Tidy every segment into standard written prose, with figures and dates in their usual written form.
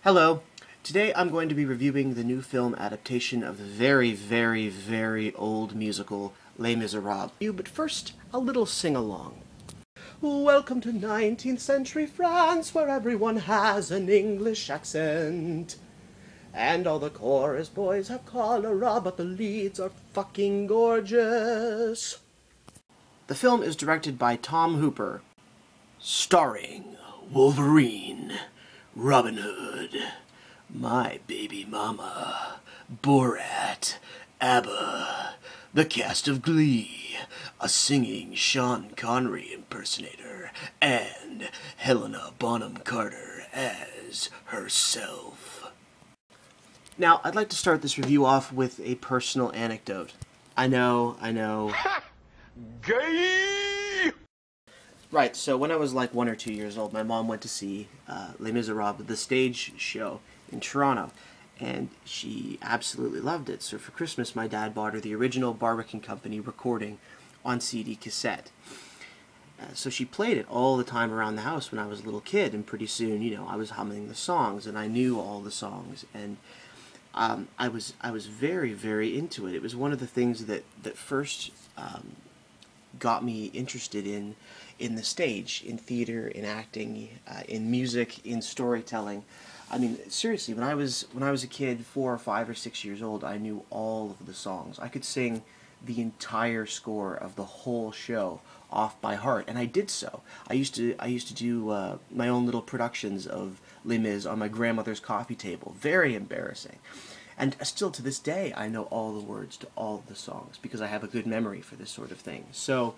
Hello. Today I'm going to be reviewing the new film adaptation of the very, very, very old musical Les Miserables. But first, a little sing-along. Welcome to 19th century France, where everyone has an English accent. And all the chorus boys have cholera, but the leads are fucking gorgeous. The film is directed by Tom Hooper, starring Wolverine, Robin Hood, My Baby Mama, Borat, ABBA, the cast of Glee, a singing Sean Connery impersonator, and Helena Bonham Carter as herself. Now, I'd like to start this review off with a personal anecdote. I know. Gay! Right, so when I was like 1 or 2 years old, my mom went to see Les Miserables, the stage show in Toronto, and she absolutely loved it. So for Christmas, my dad bought her the original Barbican Company recording on CD cassette. So she played it all the time around the house when I was a little kid, and pretty soon, you know, I was humming the songs, and I knew all the songs, and I was very, very into it. It was one of the things that first got me interested in the stage, in theater, in acting, in music, in storytelling. I mean, seriously, when I was a kid, 4 or 5 or 6 years old, I knew all of the songs. I could sing the entire score of the whole show off by heart, and I did so. I used to do my own little productions of Les Mis on my grandmother's coffee table. Very embarrassing. And still to this day, I know all the words to all of the songs because I have a good memory for this sort of thing. So,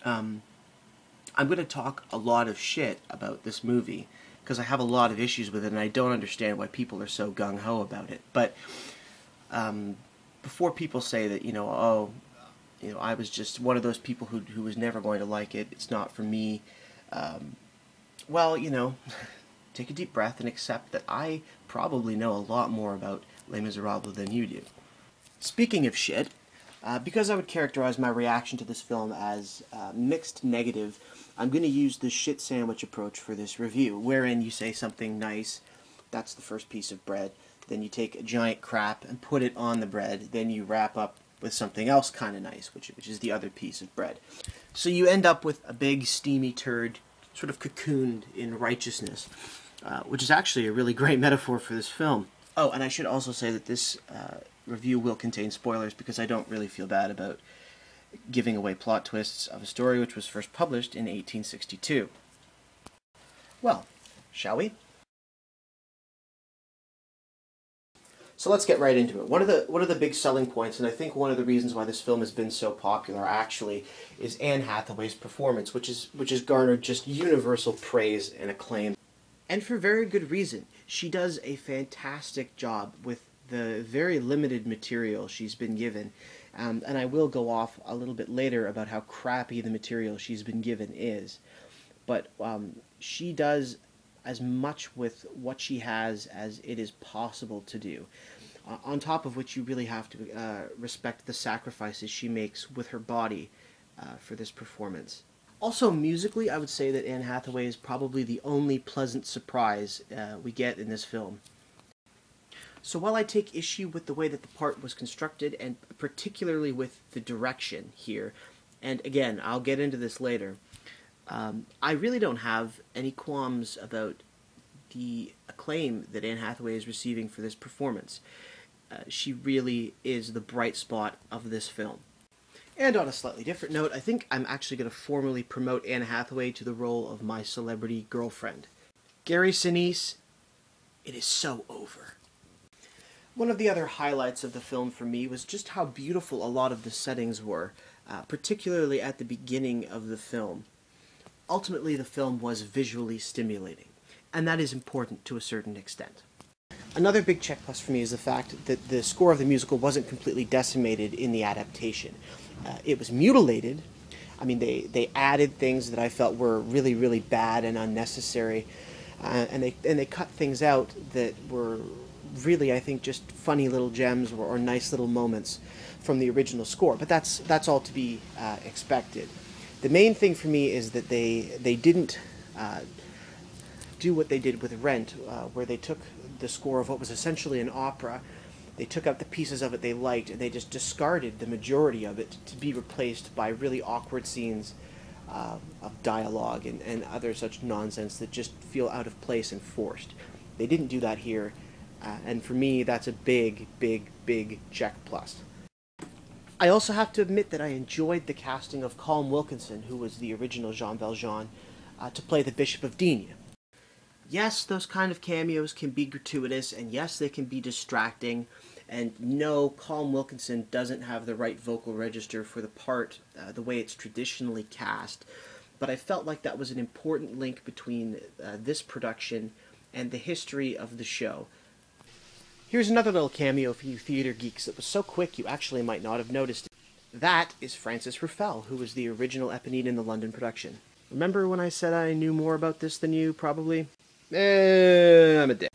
I'm going to talk a lot of shit about this movie because I have a lot of issues with it, and I don't understand why people are so gung-ho about it. But before people say that, I was just one of those people who was never going to like it, it's not for me, well, take a deep breath and accept that I probably know a lot more about Les Miserables than you do. Speaking of shit, because I would characterize my reaction to this film as mixed negative, I'm going to use the shit sandwich approach for this review, wherein you say something nice, that's the first piece of bread, then you take a giant crap and put it on the bread, then you wrap up with something else kind of nice, which is the other piece of bread. So you end up with a big steamy turd, sort of cocooned in righteousness, which is actually a really great metaphor for this film. Oh, and I should also say that this review will contain spoilers because I don't really feel bad about giving away plot twists of a story which was first published in 1862. Well, shall we? So let's get right into it. One of the big selling points, and I think one of the reasons why this film has been so popular actually, is Anne Hathaway's performance, which has garnered just universal praise and acclaim. And for very good reason. She does a fantastic job with the very limited material she's been given. And I will go off a little bit later about how crappy the material she's been given is. But she does as much with what she has as it is possible to do. On top of which you really have to respect the sacrifices she makes with her body for this performance. Also, musically, I would say that Anne Hathaway is probably the only pleasant surprise we get in this film. So while I take issue with the way that the part was constructed, and particularly with the direction here, and again, I'll get into this later, I really don't have any qualms about the acclaim that Anne Hathaway is receiving for this performance. She really is the bright spot of this film. And on a slightly different note, I think I'm actually going to formally promote Anne Hathaway to the role of my celebrity girlfriend. Gary Sinise, it is so over. One of the other highlights of the film for me was just how beautiful a lot of the settings were, particularly at the beginning of the film. Ultimately, the film was visually stimulating, and that is important to a certain extent. Another big check plus for me is the fact that the score of the musical wasn't completely decimated in the adaptation. It was mutilated. I mean, they added things that I felt were really, really bad and unnecessary, and they cut things out that were really, I think, just funny little gems or nice little moments from the original score. But that's all to be expected. The main thing for me is that they didn't do what they did with Rent, where they took the score of what was essentially an opera, they took out the pieces of it they liked, and they just discarded the majority of it to be replaced by really awkward scenes of dialogue and other such nonsense that just feel out of place and forced. They didn't do that here, and for me, that's a big, big, big check plus. I also have to admit that I enjoyed the casting of Colm Wilkinson, who was the original Jean Valjean, to play the Bishop of D. Yes, those kind of cameos can be gratuitous, and yes, they can be distracting, and no, Colm Wilkinson doesn't have the right vocal register for the part, the way it's traditionally cast, but I felt like that was an important link between this production and the history of the show. Here's another little cameo for you theater geeks that was so quick you actually might not have noticed it. That is Francis Ruffelle, who was the original Eponine in the London production. Remember when I said I knew more about this than you, probably? I'm a dick.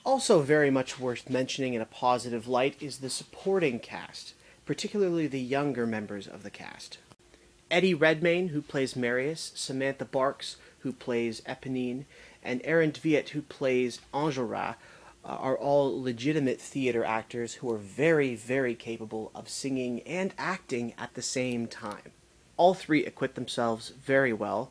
Also very much worth mentioning in a positive light is the supporting cast, particularly the younger members of the cast. Eddie Redmayne, who plays Marius, Samantha Barks, who plays Eponine, and Aaron Dviet, who plays Enjolras, are all legitimate theater actors who are very, very capable of singing and acting at the same time. All three acquit themselves very well,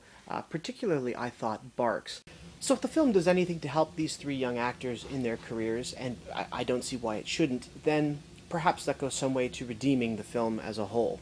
particularly I thought Barks. So if the film does anything to help these three young actors in their careers, and I don't see why it shouldn't, then perhaps that goes some way to redeeming the film as a whole.